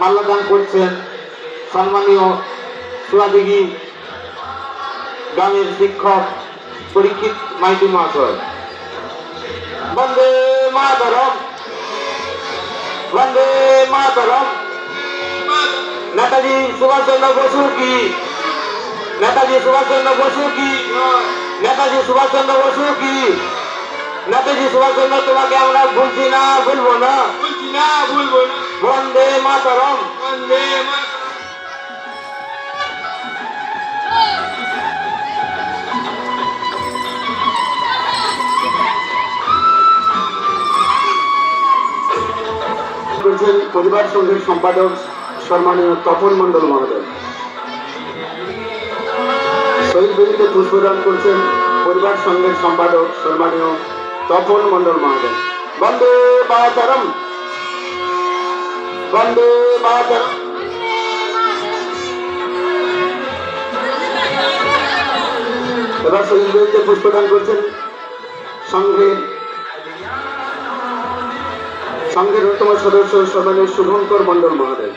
মাল্যদান করছেন সম্মানীয় সুরাদিঘি গ্রামের শিক্ষক পরীক্ষিত মাইতি মহাশয়। বন্দে মাতরম, বন্দে মাতরম। নেতাজি সুভাষচন্দ্র বসু কি, নেতাজি সুভাষচন্দ্র বসু কি, নেতাজি সুভাষচন্দ্র বসু কি। নেতাজি সুভাষচন্দ্র তোমাকে আমরা ভুলছি না, ভুলবো না, বলছি না, ভুলবো না। বন্দে মাতরম। বন্দে মাতরম। করছেন পরিবার সংঘের সম্পাদক সম্মানীয় তপন মন্ডল মহোদয়। শহীদ বেদিতে পুষ্পদান করছেন পরিবার সংঘের সম্পাদক সম্মানীয় তপন মন্ডল মহোদয়। বন্দে মাতরম, বন্দে মাতরম। এবার শহীদ বেদিতে পুষ্পদান করছেন সংঘের অন্যতম সদস্য সম্মানীয় শুভঙ্কর মন্ডল মহোদয়।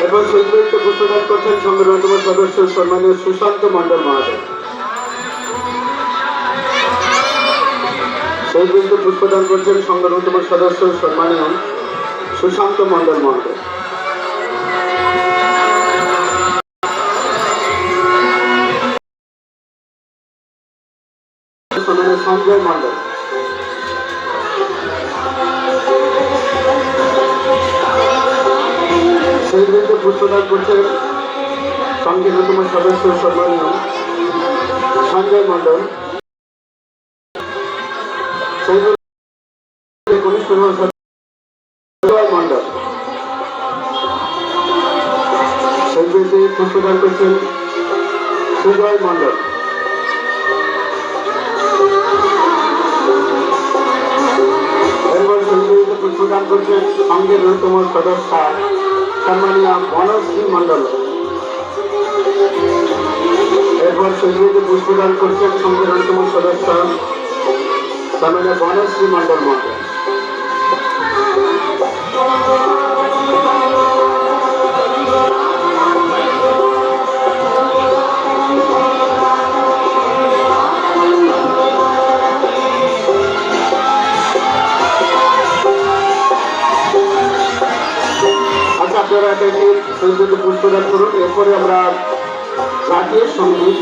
এবং শহীদ বেদিতে পুষ্পদান করছেন সংঘের অন্যতম সদস্য সম্মানীয় সুশান্ত মন্ডল মহোদয়। শহীদ বেদিতে পুষ্পদান করছেন সংঘের অন্যতম সদস্য সম্মানীয় সুশান্ত মন্ডল মহোদয়। সঞ্জয় মন্ডল। শহীদ বেদিতে পুষ্পদান করছেন সংঘের অন্যতম সদস্য সম্মানীয় সঞ্জয় মন্ডল। কনিষ্ঠ মন্ডল। শহীদ বেদিতে পুষ্পদান করছেন সুজয় মন্ডল। এরপর শহীদ বেদিতে পুষ্পদান করছেন সংঘের অন্যতম সদস্য সম্মানীয় বনশ্রী মন্ডল। এরপর শহীদ বেদিতে পুষ্পদান করছেন সংঘের অন্যতম সদস্য সম্মানীয় বনশ্রী মন্ডল মহোদয়। আপনারা শহীদ বেদিতে পুষ্পদান করুন। এরপরে আমরা জাতীয় সঙ্গীত